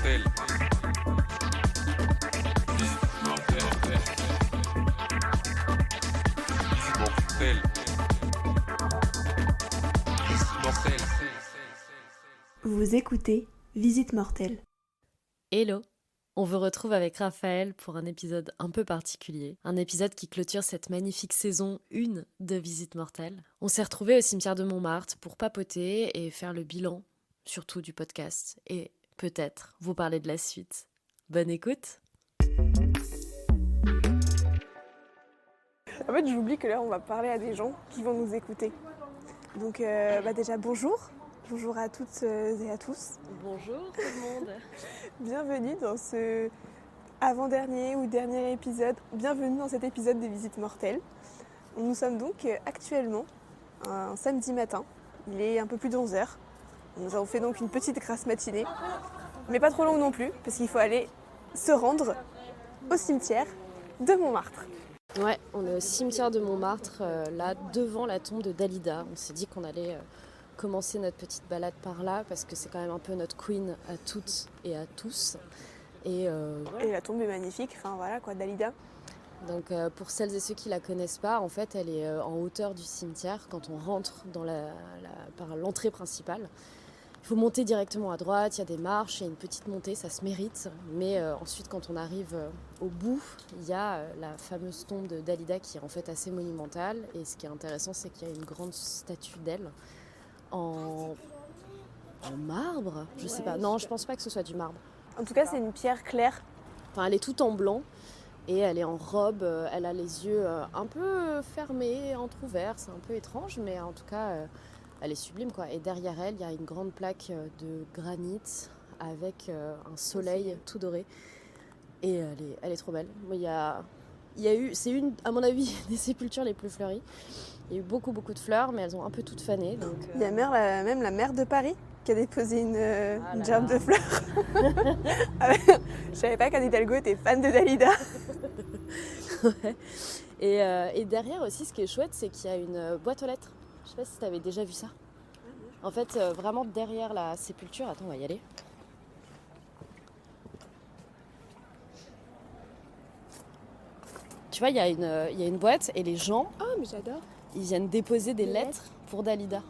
mortel. Visite mortelle. Visite mortelle. Visite mortelle. Vous écoutez Visite mortelle. Hello! On vous retrouve avec Raphaël pour un épisode un peu particulier, un épisode qui clôture cette magnifique saison 1 de Visite mortelle. On s'est retrouvés au cimetière de Montmartre pour papoter et faire le bilan, surtout du podcast, et peut-être vous parler de la suite. Bonne écoute! En fait, j'oublie que là, on va parler à des gens qui vont nous écouter. Donc, déjà, bonjour. Bonjour à toutes et à tous. Bonjour tout le monde! Bienvenue dans ce avant-dernier ou dernier épisode. Bienvenue dans cet épisode des Visites mortelles. Nous sommes donc actuellement un samedi matin. Il est un peu plus de 11h. Nous avons fait donc une petite grasse matinée, mais pas trop longue non plus, parce qu'il faut aller se rendre au cimetière de Montmartre. Ouais, on est au cimetière de Montmartre, là devant la tombe de Dalida. On s'est dit qu'on allait commencer notre petite balade par là parce que c'est quand même un peu notre queen à toutes et à tous. Et la tombe est magnifique, enfin voilà quoi, Dalida. Donc pour celles et ceux qui la connaissent pas, en fait elle est en hauteur du cimetière quand on rentre par l'entrée principale. Il faut monter directement à droite, il y a des marches, il y a une petite montée, ça se mérite. Mais ensuite quand on arrive au bout, il y a la fameuse tombe de Dalida qui est en fait assez monumentale. Et ce qui est intéressant, c'est qu'il y a une grande statue d'elle en marbre, je sais pas. Non, je pense pas que ce soit du marbre. En tout cas, c'est une pierre claire. Enfin, elle est toute en blanc et elle est en robe. Elle a les yeux un peu fermés, entrouverts. C'est un peu étrange, mais en tout cas, elle est sublime, quoi. Et derrière elle, il y a une grande plaque de granit avec un soleil tout doré. Et elle est trop belle. C'est une, à mon avis, des sépultures les plus fleuries. Il y a eu beaucoup de fleurs, mais elles ont un peu toutes fanées. Donc, Il y a même la maire de Paris qui a déposé une gerbe de fleurs. Je savais pas qu'Anne Hidalgo était fan de Dalida. Ouais. Et derrière aussi, ce qui est chouette, c'est qu'il y a une boîte aux lettres. Je sais pas si tu avais déjà vu ça. En fait, vraiment derrière la sépulture, attends, on va y aller. Tu vois, il y a une boîte et les gens, Mais j'adore. ils viennent déposer des lettres pour Dalida.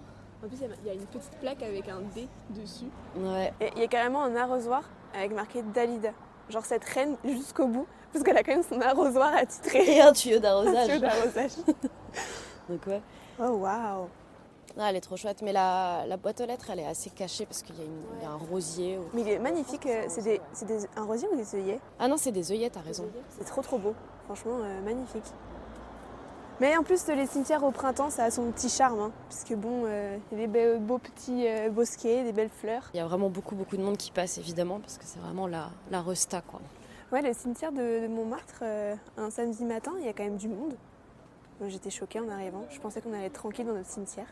En plus, il y a une petite plaque avec un D dessus. Ouais. Et il y a carrément un arrosoir avec marqué Dalida. Genre cette reine jusqu'au bout, parce qu'elle a quand même son arrosoir attitré. Et un tuyau Un d'arrosage. tuyau d'arrosage. Donc ouais. Oh waouh. Non, elle est trop chouette, mais la boîte aux lettres, elle est assez cachée parce qu'il y a un rosier. Mais il est magnifique. C'est un rosier ou des œillets? Ah non, c'est des œillets, t'as raison. C'est trop beau. Franchement, magnifique. Mais en plus, les cimetières au printemps, ça a son petit charme. Hein, parce que bon, il y a des beaux petits bosquets, des belles fleurs. Il y a vraiment beaucoup de monde qui passe, évidemment, parce que c'est vraiment la resta, quoi. Ouais, le cimetière de Montmartre, un samedi matin, il y a quand même du monde. Moi, j'étais choquée en arrivant. Je pensais qu'on allait être tranquille dans notre cimetière.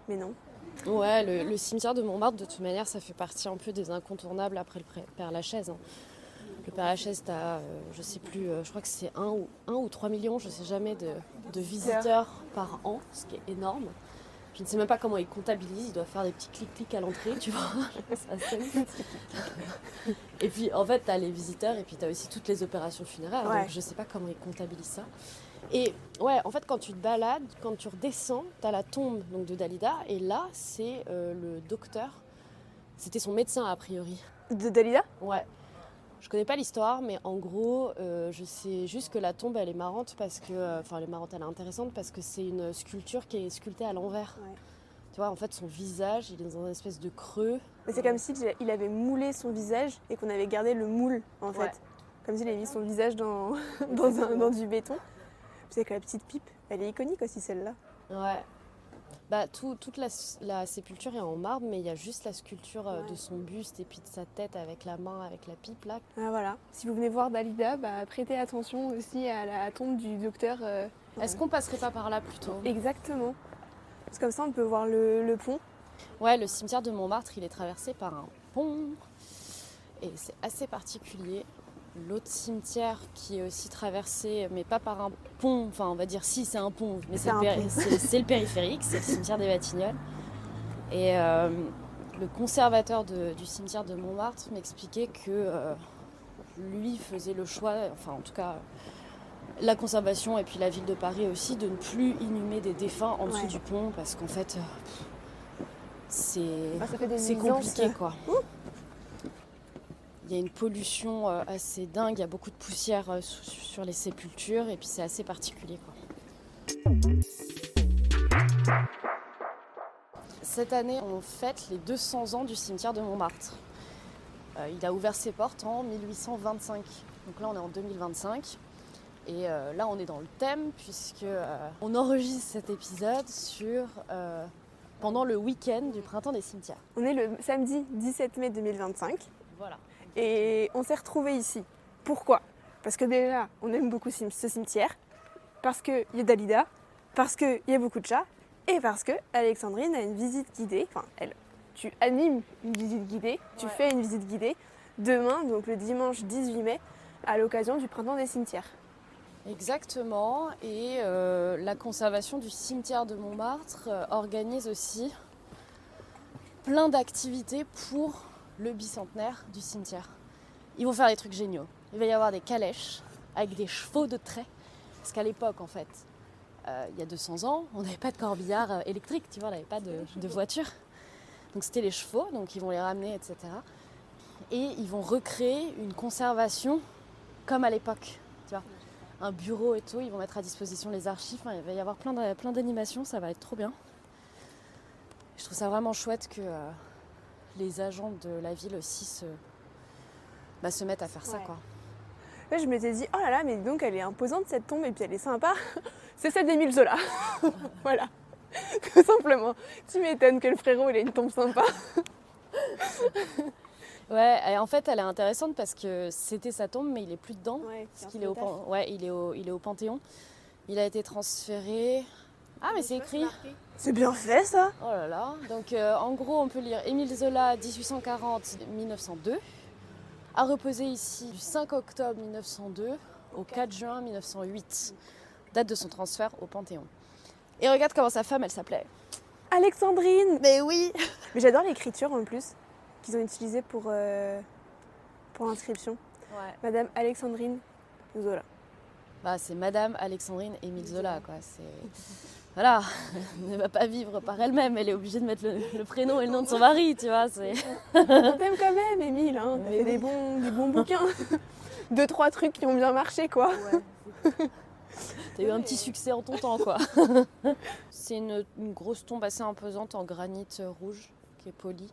Mais non. Ouais, le cimetière de Montmartre, de toute manière, ça fait partie un peu des incontournables après le Père-Lachaise. Hein. Le Père-Lachaise, t'as, je sais plus, je crois que c'est 1 ou 3 millions, je sais jamais, de visiteurs par an, ce qui est énorme. Je ne sais même pas comment ils comptabilisent, ils doivent faire des petits clics-clics à l'entrée, tu vois. Et puis, en fait, t'as les visiteurs et puis t'as aussi toutes les opérations funéraires, Ouais. donc je sais pas comment ils comptabilisent ça. Et ouais, en fait, quand tu te balades, quand tu redescends, t'as la tombe donc, de Dalida, et là, c'est le docteur. C'était son médecin, a priori. De Dalida? Ouais. Je connais pas l'histoire, mais en gros, je sais juste que la tombe, elle est marrante parce que... Enfin, elle est marrante, elle est intéressante parce que c'est une sculpture qui est sculptée à l'envers. Ouais. Tu vois, en fait, son visage, il est dans une espèce de creux. Mais c'est comme s'il avait moulé son visage et qu'on avait gardé le moule, en fait. Ouais. Comme s'il avait mis son visage dans du béton. Puis avec la petite pipe, elle est iconique aussi, celle-là. Ouais. Bah, toute la sépulture est en marbre, mais il y a juste la sculpture de son buste et puis de sa tête avec la main, avec la pipe là. Ah, voilà. Si vous venez voir Dalida, prêtez attention aussi à la tombe du docteur. Est-ce qu'on passerait pas par là plutôt ? Exactement. Parce que comme ça, on peut voir le pont. Ouais, le cimetière de Montmartre, il est traversé par un pont et c'est assez particulier. L'autre cimetière qui est aussi traversé, mais pas par un pont, enfin on va dire si c'est un pont, mais c'est le périphérique, c'est le cimetière des Batignolles. Et le conservateur du cimetière de Montmartre m'expliquait que lui faisait le choix, enfin en tout cas la conservation et puis la ville de Paris aussi, de ne plus inhumer des défunts en dessous du pont parce qu'en fait c'est compliqué quoi. Il y a une pollution assez dingue, il y a beaucoup de poussière sur les sépultures et puis c'est assez particulier quoi. Cette année, on fête les 200 ans du cimetière de Montmartre. Il a ouvert ses portes en 1825. Donc là, on est en 2025. Et là, on est dans le thème puisque on enregistre cet épisode pendant le week-end du printemps des cimetières. On est le samedi 17 mai 2025. Voilà. Et on s'est retrouvés ici. Pourquoi ? Parce que déjà, on aime beaucoup ce cimetière. Parce qu'il y a Dalida. Parce qu'il y a beaucoup de chats. Et parce que Alexandrine a une visite guidée. Enfin, tu animes une visite guidée. Tu fais une visite guidée. Demain, donc le dimanche 18 mai, à l'occasion du printemps des cimetières. Exactement. Et la conservation du cimetière de Montmartre organise aussi plein d'activités pour le bicentenaire du cimetière. Ils vont faire des trucs géniaux. Il va y avoir des calèches avec des chevaux de trait. Parce qu'à l'époque, en fait, il y a 200 ans, on n'avait pas de corbillard électrique, tu vois, on n'avait pas de voiture. Donc c'était les chevaux, donc ils vont les ramener, etc. Et ils vont recréer une conservation comme à l'époque, tu vois. Un bureau et tout, ils vont mettre à disposition les archives. Enfin, il va y avoir plein d'animations, ça va être trop bien. Je trouve ça vraiment chouette que les agents de la ville aussi se mettent à faire ça, quoi. Là, je m'étais dit, oh là là, mais donc elle est imposante cette tombe et puis elle est sympa. C'est celle d'Émile Zola. Voilà, tout simplement. Tu m'étonnes que le frérot, il ait une tombe sympa. Ouais, et en fait, elle est intéressante parce que c'était sa tombe, mais il est plus dedans. Parce qu'il est il est au Panthéon. Il a été transféré. Ah, mais c'est écrit. C'est bien fait, ça. Oh là là. Donc, en gros, on peut lire Émile Zola, 1840-1902. A reposé ici du 5 octobre 1902 au 4 juin 1908. Date de son transfert au Panthéon. Et regarde comment sa femme, elle s'appelait. Alexandrine. Mais oui. Mais j'adore l'écriture en plus qu'ils ont utilisée pour l'inscription. Ouais. Madame Alexandrine Zola. Bah, c'est Madame Alexandrine Émile Zola, quoi. Voilà, elle ne va pas vivre par elle-même, elle est obligée de mettre le prénom et le nom de son mari, tu vois. On t'aime quand même, Émile, hein. T'as fait des bons bouquins. 2-3 trucs qui ont bien marché, quoi. Ouais, t'as eu un petit succès en ton temps, quoi. C'est une grosse tombe assez imposante en granit rouge qui est poli.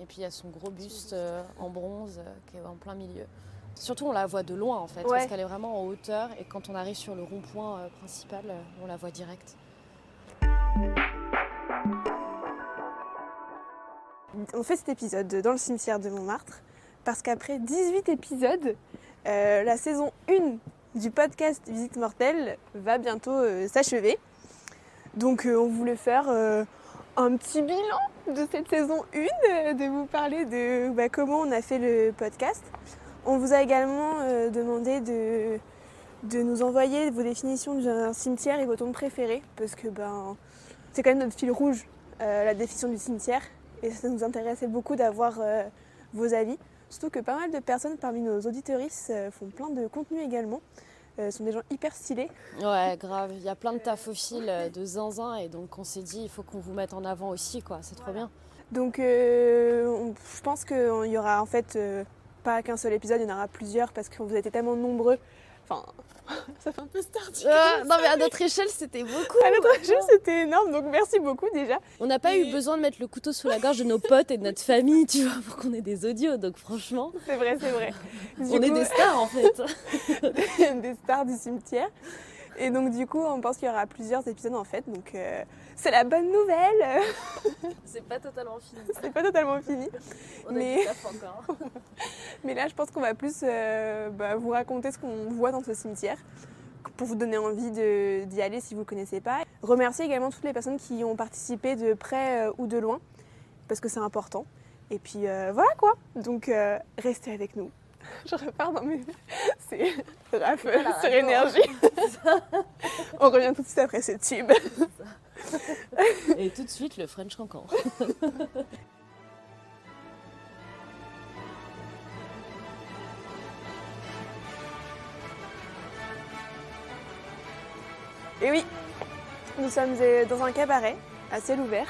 Et puis il y a son gros buste en bronze qui est en plein milieu. Surtout on la voit de loin en fait, parce qu'elle est vraiment en hauteur et quand on arrive sur le rond-point principal, on la voit direct. On fait cet épisode dans le cimetière de Montmartre parce qu'après 18 épisodes, la saison 1 du podcast Visite Mortelle va bientôt s'achever. Donc on voulait faire un petit bilan de cette saison 1, de vous parler de comment on a fait le podcast. On vous a également demandé de nous envoyer vos définitions d'un cimetière et vos tombes préférées parce que c'est quand même notre fil rouge, la définition du cimetière. Et ça nous intéressait beaucoup d'avoir vos avis. Surtout que pas mal de personnes parmi nos auditeuristes font plein de contenu également. Sont des gens hyper stylés. Ouais, grave. Il y a plein de tafophiles de zinzin et donc on s'est dit il faut qu'on vous mette en avant aussi, quoi. C'est trop bien. Donc je pense qu'il y aura en fait pas qu'un seul épisode, il y en aura plusieurs parce que vous êtes tellement nombreux. Enfin, ça fait un peu startup. Non mais à notre échelle c'était beaucoup. À notre échelle c'était énorme, donc merci beaucoup déjà. On n'a pas eu besoin de mettre le couteau sous la gorge de nos potes et de notre famille, tu vois, pour qu'on ait des audios, donc franchement... C'est vrai. On est des stars en fait. Des stars du cimetière. Et donc du coup on pense qu'il y aura plusieurs épisodes en fait, donc c'est la bonne nouvelle. C'est pas totalement fini. C'est pas totalement fini. On a du taf encore. Mais là je pense qu'on va plus vous raconter ce qu'on voit dans ce cimetière pour vous donner envie d'y aller si vous ne connaissez pas. Remercier également toutes les personnes qui ont participé de près ou de loin parce que c'est important. Et puis voilà quoi, donc restez avec nous. Je repars dans mes... C'est Raph sur énergie. On revient tout de suite après ce tube. Et tout de suite le French Cancan. Et oui, nous sommes dans un cabaret à ciel ouvert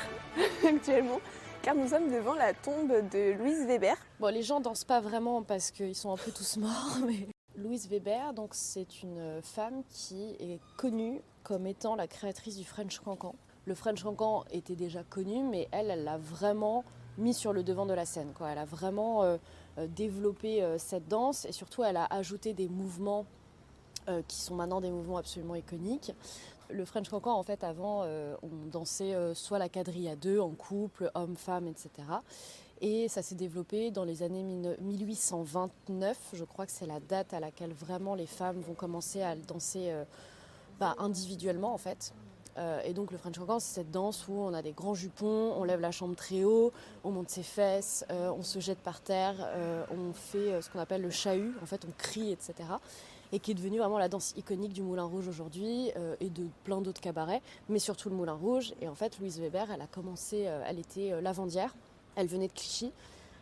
actuellement, car nous sommes devant la tombe de Louise Weber. Bon, les gens dansent pas vraiment parce qu'ils sont un peu tous morts, mais Louise Weber, donc c'est une femme qui est connue comme étant la créatrice du French Cancan. Le French Cancan était déjà connu, mais elle l'a vraiment mis sur le devant de la scène, quoi. Elle a vraiment développé cette danse et surtout elle a ajouté des mouvements qui sont maintenant des mouvements absolument iconiques. Le French Cancan, en fait, avant, on dansait soit la quadrille à deux, en couple, homme-femme, etc. Et ça s'est développé dans les années 1829. Je crois que c'est la date à laquelle vraiment les femmes vont commencer à danser individuellement, en fait. Et donc le French Cancan, c'est cette danse où on a des grands jupons, on lève la jambe très haut, on monte ses fesses, on se jette par terre, on fait ce qu'on appelle le chahut, en fait on crie, etc. Et qui est devenue vraiment la danse iconique du Moulin Rouge aujourd'hui et de plein d'autres cabarets, mais surtout le Moulin Rouge. Et en fait, Louise Weber, elle a commencé, elle était lavandière, elle venait de Clichy,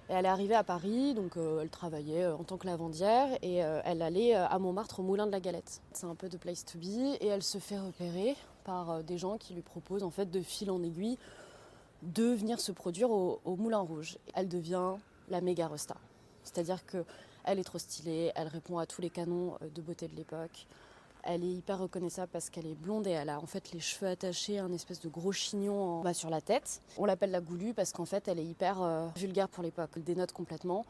et elle est arrivée à Paris, donc elle travaillait en tant que lavandière, et elle allait à Montmartre au Moulin de la Galette. C'est un peu de place to be, et elle se fait repérer par des gens qui lui proposent en fait de fil en aiguille de venir se produire au Moulin Rouge. Elle devient la méga resta, c'est-à-dire que elle est trop stylée, elle répond à tous les canons de beauté de l'époque. Elle est hyper reconnaissable parce qu'elle est blonde et elle a en fait les cheveux attachés, un espèce de gros chignon en bas sur la tête. On l'appelle la goulue parce qu'en fait elle est hyper vulgaire pour l'époque, elle dénote complètement.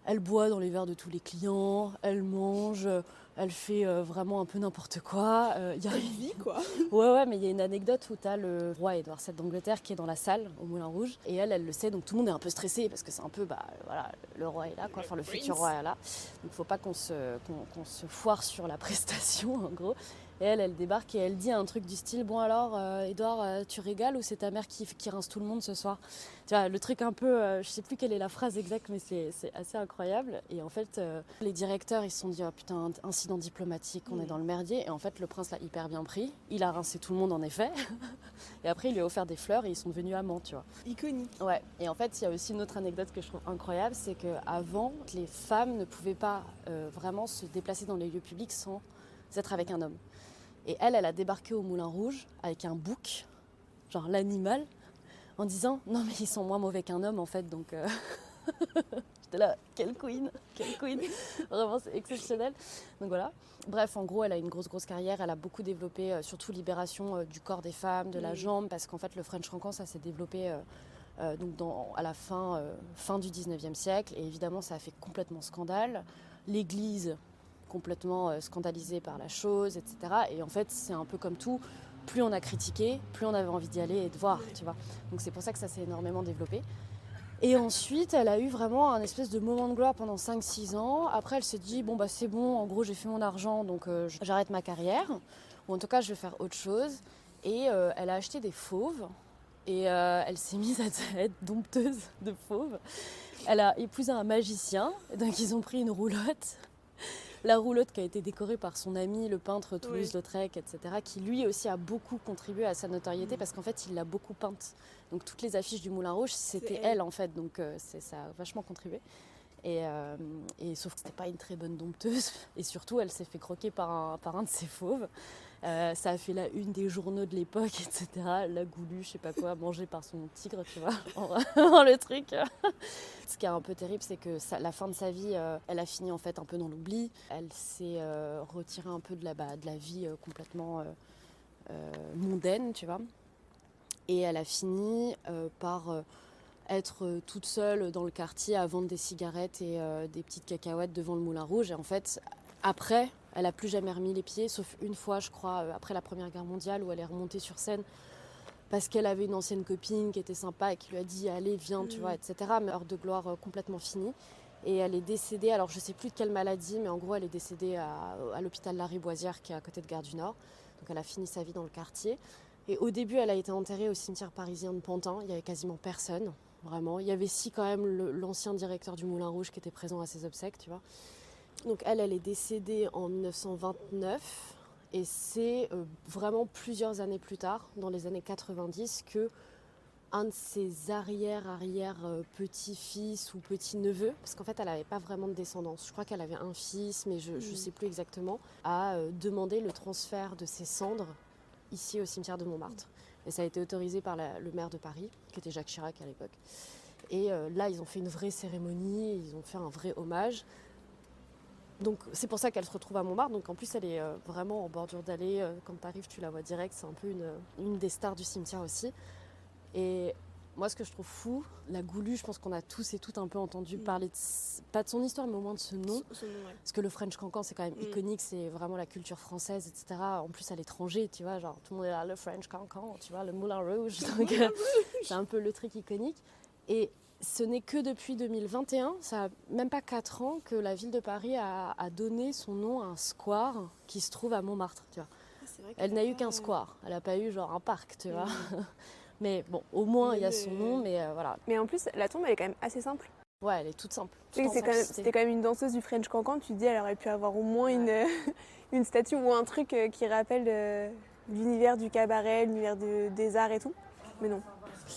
Elle boit dans les verres de tous les clients, elle mange, elle fait vraiment un peu n'importe quoi. Elle vit quoi. Ouais, mais il y a une anecdote où tu as le roi Édouard VII d'Angleterre qui est dans la salle au Moulin Rouge. Et elle le sait, donc tout le monde est un peu stressé parce que c'est un peu, voilà, le roi est là, quoi, enfin le futur roi est là. Donc il faut pas qu'on se foire sur la prestation, en gros. Et elle débarque et elle dit un truc du style « Bon alors, Édouard, tu régales ou c'est ta mère qui rince tout le monde ce soir ?» Tu vois, le truc un peu, je sais plus quelle est la phrase exacte, mais c'est assez incroyable. Et en fait, les directeurs, ils se sont dit « Oh putain, incident diplomatique, on est dans le merdier. » Et en fait, le prince l'a hyper bien pris. Il a rincé tout le monde, en effet. Et après, il lui a offert des fleurs et ils sont devenus amants, tu vois. Iconique. Ouais. Et en fait, il y a aussi une autre anecdote que je trouve incroyable, c'est qu'avant, les femmes ne pouvaient pas vraiment se déplacer dans les lieux publics sans être avec un homme. Et elle a débarqué au Moulin Rouge avec un bouc, genre l'animal, en disant « Non mais ils sont moins mauvais qu'un homme en fait, donc... J'étais là, quelle queen. Vraiment, c'est exceptionnel. Donc voilà. Bref, en gros, elle a une grosse carrière. Elle a beaucoup développé, surtout libération du corps des femmes, de la jambe, parce qu'en fait, le French Cancan, ça s'est développé à la fin du 19e siècle. Et évidemment, ça a fait complètement scandale. L'Église, complètement scandalisée par la chose, etc. Et en fait, c'est un peu comme tout. Plus on a critiqué, plus on avait envie d'y aller et de voir, tu vois. Donc c'est pour ça que ça s'est énormément développé. Et ensuite, elle a eu vraiment un espèce de moment de gloire pendant 5-6 ans. Après, elle s'est dit, bon, c'est bon, en gros, j'ai fait mon argent, donc j'arrête ma carrière. Ou en tout cas, je vais faire autre chose. Et elle a acheté des fauves. Et elle s'est mise à être dompteuse de fauves. Elle a épousé un magicien. Donc, ils ont pris une roulotte. La roulotte qui a été décorée par son ami, le peintre Toulouse-Lautrec, etc., qui lui aussi a beaucoup contribué à sa notoriété parce qu'en fait, il l'a beaucoup peinte. Donc toutes les affiches du Moulin Rouge, c'était elle en fait, donc ça a vachement contribué. Et sauf que c'était pas une très bonne dompteuse, et surtout elle s'est fait croquer par un de ses fauves. Ça a fait la une des journaux de l'époque, etc. La goulue, je sais pas quoi, mangée par son tigre, tu vois, vraiment le truc. Ce qui est un peu terrible, c'est que la fin de sa vie, elle a fini en fait un peu dans l'oubli. Elle s'est retirée un peu de la vie complètement mondaine, tu vois. Et elle a fini par être toute seule dans le quartier à vendre des cigarettes et des petites cacahuètes devant le Moulin Rouge. Et en fait, après, elle n'a plus jamais remis les pieds, sauf une fois, je crois, après la Première Guerre mondiale, où elle est remontée sur scène parce qu'elle avait une ancienne copine qui était sympa et qui lui a dit « Allez, viens, tu vois, etc. » Mais heure de gloire complètement finie. Et elle est décédée, alors je ne sais plus de quelle maladie, mais en gros, elle est décédée à l'hôpital Lariboisière, qui est à côté de Gare du Nord. Donc elle a fini sa vie dans le quartier. Et au début, elle a été enterrée au cimetière parisien de Pantin. Il n'y avait quasiment personne, vraiment. Il y avait quand même l'ancien directeur du Moulin Rouge qui était présent à ses obsèques, tu vois. Donc elle est décédée en 1929. Et c'est vraiment plusieurs années plus tard, dans les années 90, que un de ses petits-fils ou petits-neveux, parce qu'en fait elle n'avait pas vraiment de descendance, je crois qu'elle avait un fils, mais je ne sais plus exactement, a demandé le transfert de ses cendres ici au cimetière de Montmartre. Et ça a été autorisé par le maire de Paris, qui était Jacques Chirac à l'époque. Et là, ils ont fait une vraie cérémonie, ils ont fait un vrai hommage. Donc c'est pour ça qu'elle se retrouve à Montmartre. Donc en plus, elle est vraiment en bordure d'allée. Quand tu arrives, tu la vois direct. C'est un peu une des stars du cimetière aussi. Et moi, ce que je trouve fou, la Goulue, je pense qu'on a tous et toutes un peu entendu parler, pas de son histoire, mais au moins de ce nom. Son nom, ouais. Parce que le French Cancan, c'est quand même iconique, c'est vraiment la culture française, etc. En plus, à l'étranger, tu vois, genre tout le monde est là, le French Cancan, tu vois, le Moulin Rouge. Donc, c'est un peu le truc iconique. Et ce n'est que depuis 2021, ça n'a même pas 4 ans, que la ville de Paris a donné son nom à un square qui se trouve à Montmartre, tu vois. Elle n'a eu qu'un square, elle n'a pas eu genre un parc, tu vois. Mais bon, au moins il y a son nom, mais voilà. Mais en plus, la tombe, elle est quand même assez simple. Ouais, elle est toute simple. Oui, c'était quand même une danseuse du French Cancan. Tu te dis, elle aurait pu avoir au moins une statue ou un truc qui rappelle l'univers du cabaret, l'univers des arts et tout. Mais non.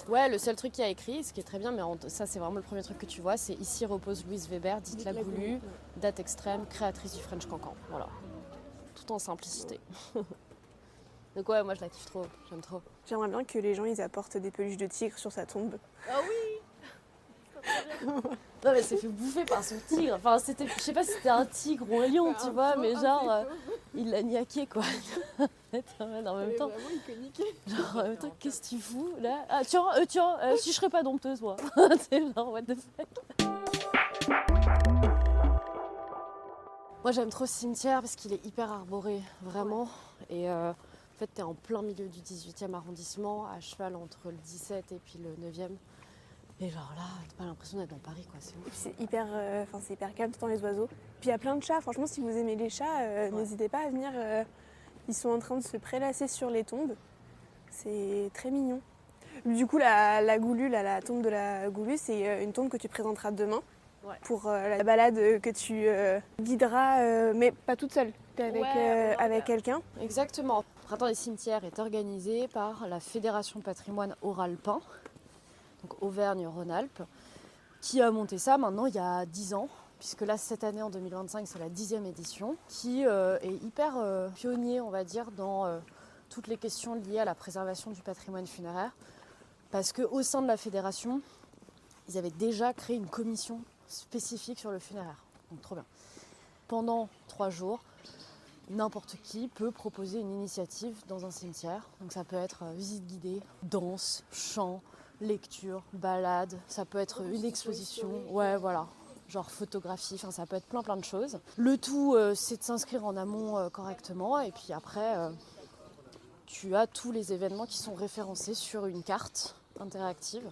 Ouais, le seul truc qu'il y a écrit, ce qui est très bien, mais ça c'est vraiment le premier truc que tu vois, c'est ici repose Louise Weber, dite la Goulue, date extrême, créatrice du French Cancan. Voilà, tout en simplicité. Donc ouais, moi je la kiffe trop, j'aime trop. J'aimerais bien que les gens ils apportent des peluches de tigre sur sa tombe. Ah oui. Non mais c'est fait bouffer par son tigre. Enfin, c'était, je sais pas si c'était un tigre ou un lion, tu vois, mais genre il l'a niaqué quoi. En même temps, vraiment iconique. genre en même temps, qu'est-ce que tu fous là? Ah tiens, si je serais pas dompteuse moi. C'est genre what the fuck. Moi j'aime trop ce cimetière parce qu'il est hyper arboré, vraiment. Et en fait t'es en plein milieu du 18e arrondissement, à cheval entre le 17 et puis le 9e. Et genre là, t'as pas l'impression d'être dans Paris, quoi, c'est ouf. C'est hyper calme, tout le temps les oiseaux. Puis il y a plein de chats, franchement si vous aimez les chats, n'hésitez pas à venir. Ils sont en train de se prélasser sur les tombes. C'est très mignon. Du coup, la Goulue, la tombe de la Goulue, c'est une tombe que tu présenteras demain pour la balade que tu guideras, mais pas toute seule. T'es avec quelqu'un. Exactement. Le Printemps des cimetières est organisé par la Fédération Patrimoine Haut-Ralpin, donc Auvergne-Rhône-Alpes, qui a monté ça maintenant il y a 10 ans. Puisque là, cette année, en 2025, c'est la 10e édition, qui est hyper pionnier, on va dire, dans toutes les questions liées à la préservation du patrimoine funéraire. Parce qu'au sein de la fédération, ils avaient déjà créé une commission spécifique sur le funéraire. Donc, trop bien. Pendant 3 jours, n'importe qui peut proposer une initiative dans un cimetière. Donc, ça peut être visite guidée, danse, chant, lecture, balade. Ça peut être une exposition. Ouais, voilà. Genre photographie, enfin ça peut être plein de choses. Le tout, c'est de s'inscrire en amont correctement et puis après, tu as tous les événements qui sont référencés sur une carte interactive.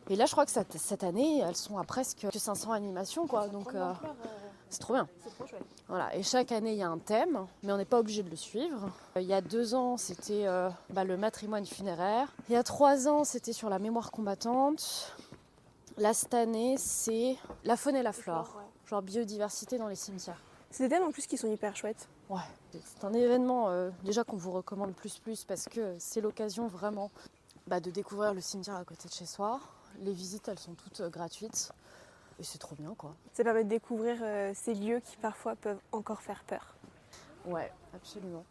Et là, je crois que cette année, elles sont à presque 500 animations, quoi. Donc c'est trop bien. C'est trop chouette. Voilà. Et chaque année, il y a un thème, mais on n'est pas obligé de le suivre. Il y a 2 ans, c'était le matrimoine funéraire. Il y a 3 ans, c'était sur la mémoire combattante. Là, cette année, c'est la faune et la flore, genre biodiversité dans les cimetières. C'est des thèmes en plus qui sont hyper chouettes. Ouais, c'est un événement déjà qu'on vous recommande plus parce que c'est l'occasion vraiment de découvrir le cimetière à côté de chez soi. Les visites, elles sont toutes gratuites et c'est trop bien, quoi. Ça permet de découvrir ces lieux qui parfois peuvent encore faire peur. Ouais, absolument.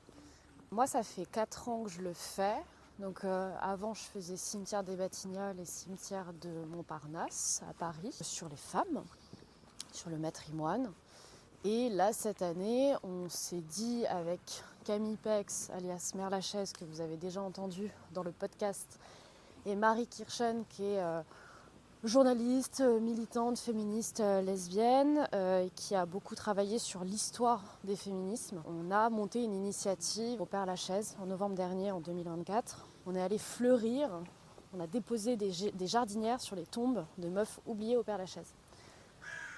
Moi, ça fait 4 ans que je le fais. Donc avant, je faisais cimetière des Batignolles et cimetière de Montparnasse à Paris, sur les femmes, sur le matrimoine. Et là, cette année, on s'est dit avec Camille Pex, alias Mère Lachaise, que vous avez déjà entendu dans le podcast, et Marie Kirchen, qui est journaliste, militante, féministe, lesbienne, qui a beaucoup travaillé sur l'histoire des féminismes. On a monté une initiative au Père Lachaise en novembre dernier, en 2024. On est allé fleurir, on a déposé des jardinières sur les tombes de meufs oubliées au Père Lachaise.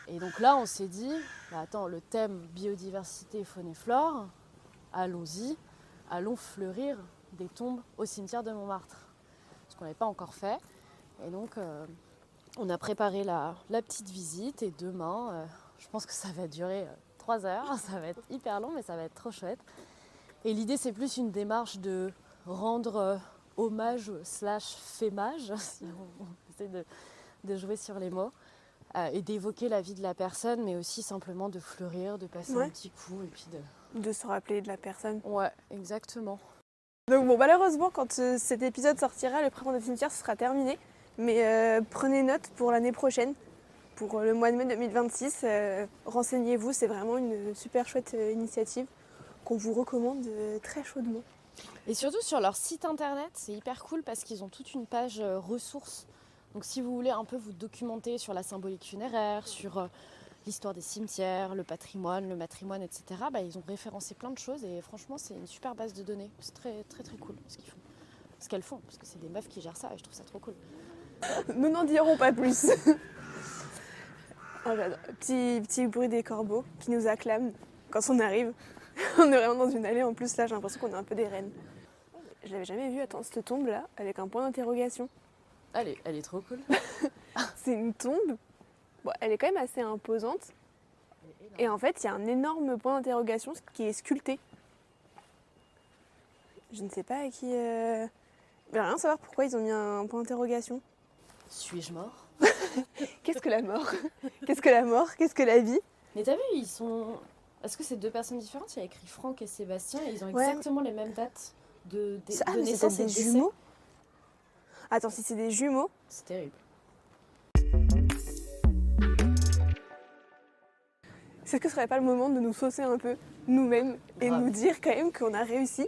Et donc là, on s'est dit, attends, le thème biodiversité, faune et flore, allons-y, allons fleurir des tombes au cimetière de Montmartre. Ce qu'on n'avait pas encore fait. Et donc, on a préparé la petite visite et demain, je pense que ça va durer 3 heures, ça va être hyper long, mais ça va être trop chouette. Et l'idée, c'est plus une démarche de rendre hommage / fémage, si on essaie de jouer sur les mots, et d'évoquer la vie de la personne, mais aussi simplement de fleurir, de passer un petit coup et puis de se rappeler de la personne. Ouais, exactement. Donc bon, malheureusement, quand cet épisode sortira, le printemps des cimetières sera terminé. Mais prenez note pour l'année prochaine, pour le mois de mai 2026. Renseignez-vous, c'est vraiment une super chouette initiative qu'on vous recommande très chaudement. Et surtout sur leur site internet, c'est hyper cool parce qu'ils ont toute une page ressources. Donc si vous voulez un peu vous documenter sur la symbolique funéraire, sur l'histoire des cimetières, le matrimoine, etc., ils ont référencé plein de choses et franchement c'est une super base de données. C'est très très très cool ce qu'ils font. Ce qu'elles font, parce que c'est des meufs qui gèrent ça et je trouve ça trop cool. Nous n'en dirons pas plus. Oh, j'adore. Petit bruit des corbeaux qui nous acclament quand on arrive. On est vraiment dans une allée en plus, là j'ai l'impression qu'on est un peu des reines. Je l'avais jamais vue, attends, cette tombe là, avec un point d'interrogation. Elle est trop cool. C'est une tombe, bon, elle est quand même assez imposante. Et en fait, il y a un énorme point d'interrogation qui est sculpté. Je ne sais pas à qui... J'aimerais rien savoir pourquoi ils ont mis un point d'interrogation. Suis-je mort? Qu'est-ce que la mort? Qu'est-ce que la mort? Qu'est-ce que la vie? Mais t'as vu, ils sont... Est-ce que c'est deux personnes différentes? Il y a écrit Franck et Sébastien et ils ont Ouais. exactement les mêmes dates de Ah, mais c'est naissance peut-être et de des décès. jumeaux? Attends, si c'est des jumeaux... C'est terrible. Est-ce que ce serait pas le moment de nous saucer un peu nous-mêmes et Grave. nous dire quand même qu'on a réussi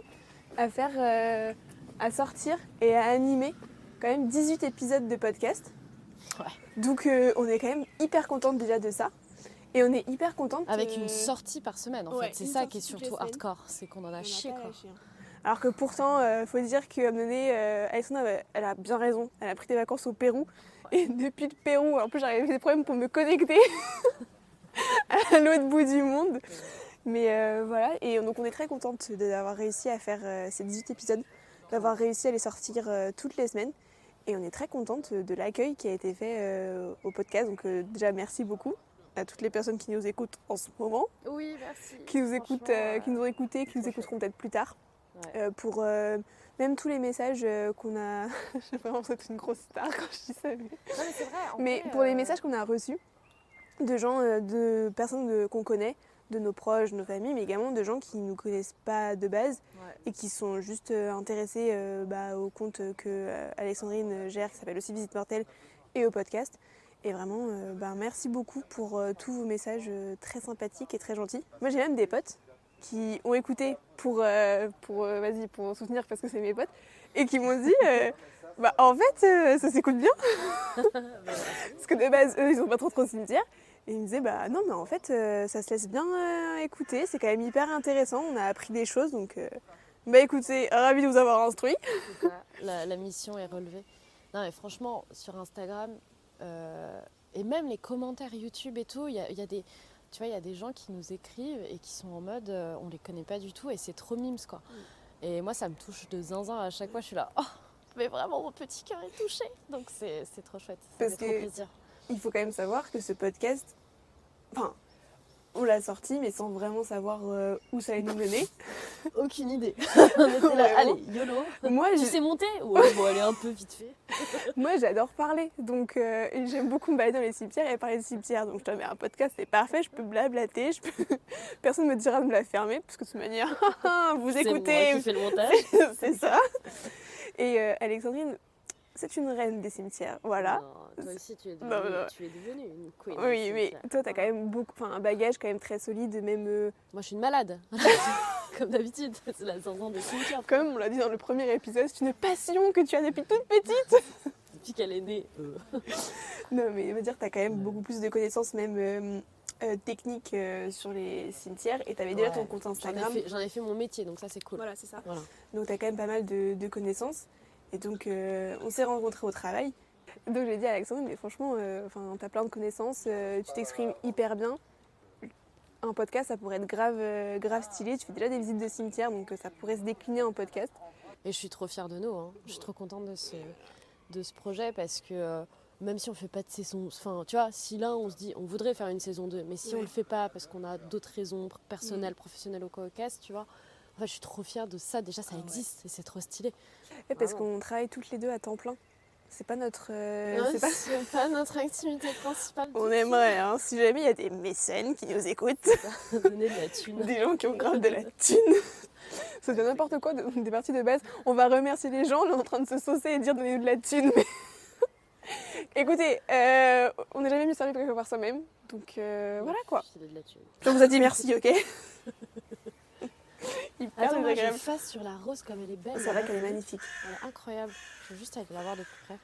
à faire, à sortir et à animer quand même 18 épisodes de podcast. Ouais. Donc on est quand même hyper contente déjà de ça. Et on est hyper contente... Avec une sortie par semaine en ouais, fait. C'est une ça sortie qui est toutes les surtout semaines. hardcore. C'est qu'on en a chié quoi. Alors que pourtant, faut dire qu'à un moment donné, Alexandra, elle a bien raison. Elle a pris des vacances au Pérou. Et depuis le Pérou, en plus j'avais des problèmes pour me connecter à l'autre bout du monde. Mais voilà, et donc on est très contente d'avoir réussi à faire ces 18 épisodes, d'avoir réussi à les sortir toutes les semaines. Et on est très contente de l'accueil qui a été fait au podcast. Donc déjà merci beaucoup à toutes les personnes qui nous écoutent en ce moment, Oui, merci. qui nous écoutent, qui nous ont écoutés, qui nous écouteront peut-être plus tard. Ouais. Pour même tous les messages qu'on a... J'ai vraiment c'est une grosse star quand je dis ça. Non, mais c'est vrai. en Mais vrai, pour les messages qu'on a reçus, de gens, de personnes qu'on connaît, de nos proches, de nos familles, mais également de gens qui ne nous connaissent pas de base Ouais. et qui sont juste intéressés au compte que Alexandrine gère, qui s'appelle aussi Visite Mortelle, et au podcast. Et vraiment, merci beaucoup pour tous vos messages très sympathiques et très gentils. Moi, j'ai même des potes qui ont écouté pour soutenir parce que c'est mes potes et qui m'ont dit en fait ça s'écoute bien parce que de base eux ils sont pas trop au cimetière et ils me disaient non mais en fait ça se laisse bien écouter, c'est quand même hyper intéressant, on a appris des choses donc écoutez, ravi de vous avoir instruit. C'est ça. La mission est relevée. Non mais franchement sur Instagram et même les commentaires YouTube et tout, il y a des... Tu vois, il y a des gens qui nous écrivent et qui sont en mode on les connaît pas du tout et c'est trop mimes quoi. Et moi ça me touche de zinzin à chaque fois, je suis là, oh mais vraiment mon petit cœur est touché. Donc c'est trop chouette, ça Parce fait trop que- plaisir. Il faut quand même savoir que ce podcast, on l'a sorti mais sans vraiment savoir où ça allait nous mener. Aucune idée. On était là, Vraiment. allez, YOLO. Moi, Tu j'ai- sais monter? Ouais, bon allez un peu vite fait. Moi, j'adore parler, donc et j'aime beaucoup me balader dans les cimetières et parler de cimetières. Donc, je te mets un podcast, c'est parfait, je peux blablater, personne ne me dira de me la fermer, parce que de toute manière, vous C'est moi écoutez, qui fais le montage. c'est ça. Et Alexandrine, c'est une reine des cimetières, voilà. Non, toi aussi tu es Non, devenue, non. tu es devenue une queen. Oui, c'est mais ça. toi, t'as quand même un bagage quand même très solide, même Moi je suis une malade. Comme d'habitude, c'est la saison des cimetières. comme on l'a dit dans le premier épisode, c'est une passion que tu as depuis toute petite. Depuis qu'elle est née. Non, mais je veux dire, t'as quand même beaucoup plus de connaissances, même techniques sur les cimetières, et t'avais déjà Ouais. ton compte Instagram. J'en ai fait mon métier, donc ça c'est cool. Voilà, c'est ça. Voilà. Donc t'as quand même pas mal de connaissances. Et donc on s'est rencontrés au travail. Donc j'ai dit à Alexandre, mais franchement, t'as plein de connaissances, tu t'exprimes hyper bien. Un podcast, ça pourrait être grave stylé. Tu fais déjà des visites de cimetière, donc ça pourrait se décliner en podcast. Et je suis trop fière de nous. Hein. Je suis trop contente de ce projet parce que même si on fait pas de saison, enfin tu vois, si là on se dit on voudrait faire une saison 2, mais si on Ouais. le fait pas parce qu'on a d'autres raisons personnelles, professionnelles ou quoi au casse, tu vois. En fait, je suis trop fière de ça. Déjà, ça existe et c'est trop stylé. Ouais, parce Vraiment. qu'on travaille toutes les deux à temps plein. C'est pas notre. Non, c'est pas- c'est pas notre activité principale. On aimerait, hein, si jamais il y a des mécènes qui nous écoutent, Donner de la thune. des gens qui ont grave de la thune. Ça devient n'importe quoi des parties de base. On va remercier les gens, on est en train de se saucer et de dire donnez-nous de la thune. Mais... Écoutez, on n'est jamais mieux servi que par soi-même. Donc voilà quoi. Filer de la thune. Je vous ai dit merci, ok. Hyper Attends, moi, je désagréable. fasse sur la rose comme elle est belle. C'est vrai qu'elle est magnifique. Elle est incroyable. Je veux juste aller la voir de plus près.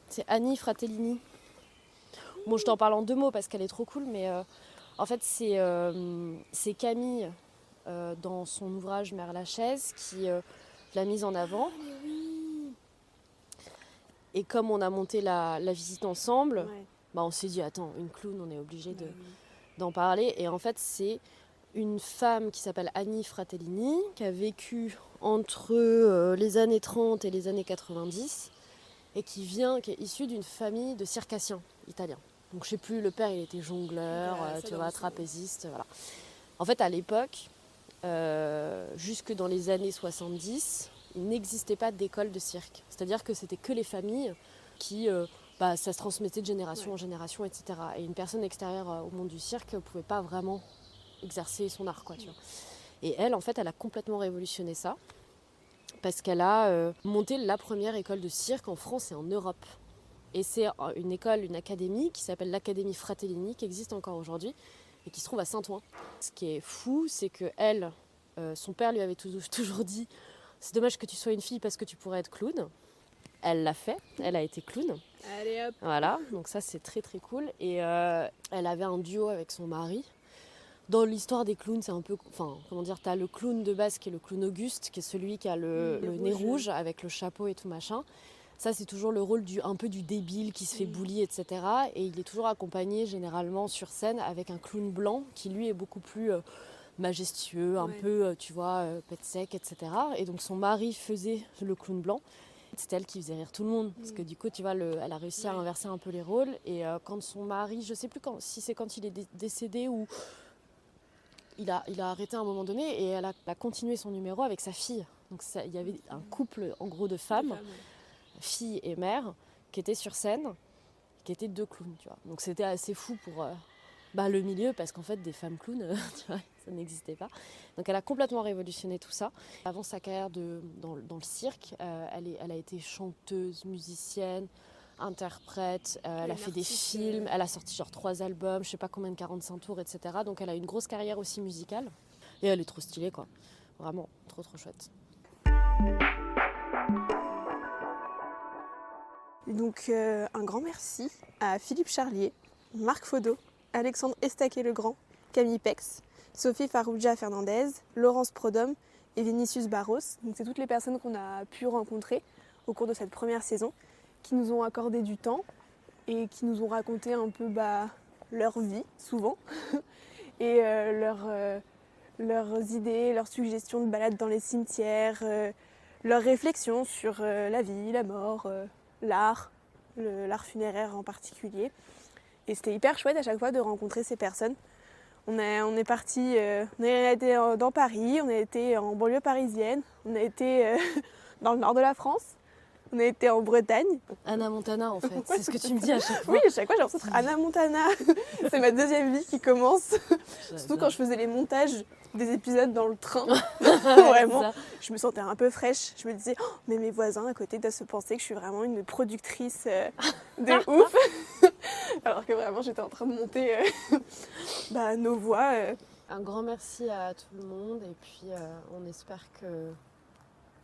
C'est Annie Fratellini. Bon, je t'en parle en 2 mots parce qu'elle est trop cool, mais en fait, c'est Camille dans son ouvrage Mère Lachaise qui l'a mise en avant. Et comme on a monté la visite ensemble, Ouais. bah, on s'est dit, attends, une clown, on est obligé d'en parler. Et en fait, c'est une femme qui s'appelle Annie Fratellini, qui a vécu entre les années 30 et les années 90, et qui est issue d'une famille de circassiens italiens. Donc je sais plus, le père il était jongleur, tu vois, trapéziste, voilà. En fait, à l'époque, jusque dans les années 70, il n'existait pas d'école de cirque. C'est-à-dire que c'était que les familles qui... ça se transmettait de génération en génération, etc. Et une personne extérieure au monde du cirque ne pouvait pas vraiment exercer son art, quoi, tu vois. Et elle, en fait, elle a complètement révolutionné ça, parce qu'elle a monté la première école de cirque en France et en Europe. Et c'est une école, une académie qui s'appelle l'Académie Fratellini, qui existe encore aujourd'hui, et qui se trouve à Saint-Ouen. Ce qui est fou, c'est que elle, son père lui avait toujours dit « C'est dommage que tu sois une fille parce que tu pourrais être clown ». Elle l'a fait, elle a été clown. Allez hop. Voilà, donc ça c'est très très cool. Et elle avait un duo avec son mari. Dans l'histoire des clowns, c'est un peu... Enfin, comment dire, t'as le clown de base qui est le clown Auguste, qui est celui qui a le nez rouge avec le chapeau et tout machin. Ça, c'est toujours le rôle un peu du débile qui se fait bully, etc. Et il est toujours accompagné généralement sur scène avec un clown blanc qui lui est beaucoup plus majestueux, un peu, tu vois, pète sec, etc. Et donc son mari faisait le clown blanc. C'était elle qui faisait rire tout le monde, parce que du coup, tu vois, elle a réussi à inverser un peu les rôles. Et quand son mari, je sais plus si c'est quand il est décédé ou il a arrêté à un moment donné, et elle a continué son numéro avec sa fille. Donc il y avait un couple, en gros, de femmes, fille et mère, qui étaient sur scène, qui étaient 2 clowns, tu vois. Donc c'était assez fou pour le milieu, parce qu'en fait, des femmes clowns, tu vois, ça n'existait pas. Donc elle a complètement révolutionné tout ça. Avant sa carrière dans le cirque, elle a été chanteuse, musicienne, interprète, elle a fait des films, elle a sorti genre 3 albums, je sais pas combien de 45 tours, etc. Donc elle a une grosse carrière aussi musicale. Et elle est trop stylée, quoi. Vraiment, trop trop chouette. Et donc un grand merci à Philippe Charlier, Marc Faudot, Alexandre Estaquet-Legrand, Camille Pex, Sophie Farrugia Fernandez, Laurence Prodhomme et Vinicius Barros. Donc c'est toutes les personnes qu'on a pu rencontrer au cours de cette première saison, qui nous ont accordé du temps et qui nous ont raconté un peu leur vie, souvent, et leurs idées, leurs suggestions de balades dans les cimetières, leurs réflexions sur la vie, la mort, l'art funéraire en particulier. Et c'était hyper chouette à chaque fois de rencontrer ces personnes. On est parti, on a été dans Paris, on a été en banlieue parisienne, on a été dans le nord de la France, on a été en Bretagne. Anna Montana, en fait, c'est ce que tu me dis à chaque fois. Oui, à chaque fois j'ai l'impression d'être Anna Montana. C'est ma 2e vie qui commence. Surtout quand je faisais les montages des épisodes dans le train. Vraiment, je me sentais un peu fraîche. Je me disais, oh, mais mes voisins à côté doivent se penser que je suis vraiment une productrice de ouf. Alors que vraiment, j'étais en train de monter nos voix. Un grand merci à tout le monde, et puis on espère que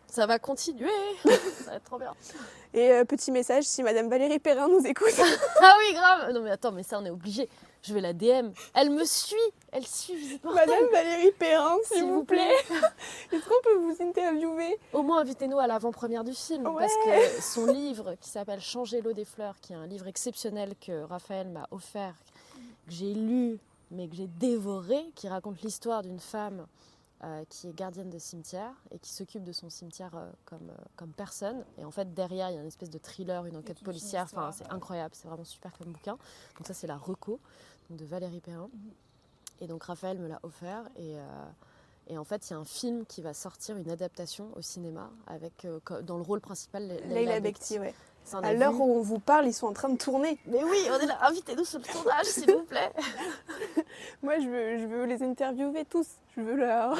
ça va continuer. Ça va être trop bien. Et petit message, si Madame Valérie Perrin nous écoute. Ah oui, grave. Non mais attends, mais ça on est obligé. Je vais la DM. Elle me suit. Elle suit Visite Mortelle. Madame Valérie Perrin, s'il vous plaît. Est-ce qu'on peut vous interviewer? Au moins invitez-nous à l'avant-première du film. Ouais. Parce que son livre qui s'appelle Changer l'eau des fleurs, qui est un livre exceptionnel que Raphaël m'a offert, que j'ai lu mais que j'ai dévoré, qui raconte l'histoire d'une femme qui est gardienne de cimetière et qui s'occupe de son cimetière comme personne. Et en fait, derrière, il y a une espèce de thriller, une enquête policière. Enfin, c'est incroyable, c'est vraiment super comme bouquin. Donc ça, c'est la reco de Valérie Perrin. Et donc Raphaël me l'a offert. Et en fait, il y a un film qui va sortir, une adaptation au cinéma, avec dans le rôle principal Leila Bekti, ouais. Ça, on À a l'heure vu. où on vous parle, ils sont en train de tourner. Mais oui, on est là. Invitez-nous sur le tournage, s'il vous plaît. Moi, je veux les interviewer tous. Je veux leur...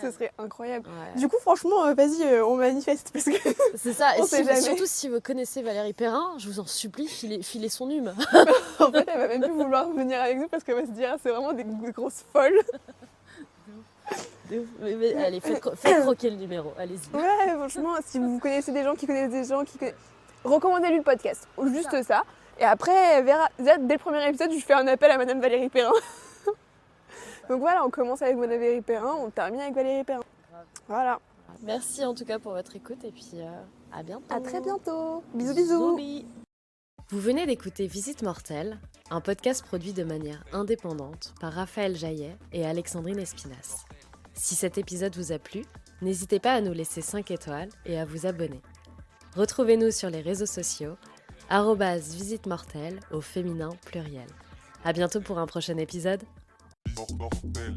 Ce serait incroyable. Ouais. Du coup, franchement, vas-y, on manifeste. Parce que C'est ça. Et on sait si- jamais. surtout si vous connaissez Valérie Perrin, je vous en supplie, filez son hume. en fait, elle va même plus vouloir venir avec nous parce qu'elle va se dire, ah, c'est vraiment des grosses folles. Mais allez, faites croquer le numéro. Allez-y. Ouais, franchement, si vous connaissez des gens qui connaissent des gens qui connaissent... Recommandez-lui le podcast. Juste ça. Et après, elle verra... Déjà, dès le premier épisode, je fais un appel à Madame Valérie Perrin. Donc voilà, on commence avec Madame Valérie Perrin, on termine avec Valérie Perrin. Voilà. Merci en tout cas pour votre écoute et puis à bientôt. À très bientôt. Bisous, bisous. Zoubi. Vous venez d'écouter Visite Mortelle, un podcast produit de manière indépendante par Raphaël Jaillet et Alexandrine Espinas. Si cet épisode vous a plu, n'hésitez pas à nous laisser 5 étoiles et à vous abonner. Retrouvez-nous sur les réseaux sociaux, @Visite Mortelle au féminin pluriel. À bientôt pour un prochain épisode. Mortel.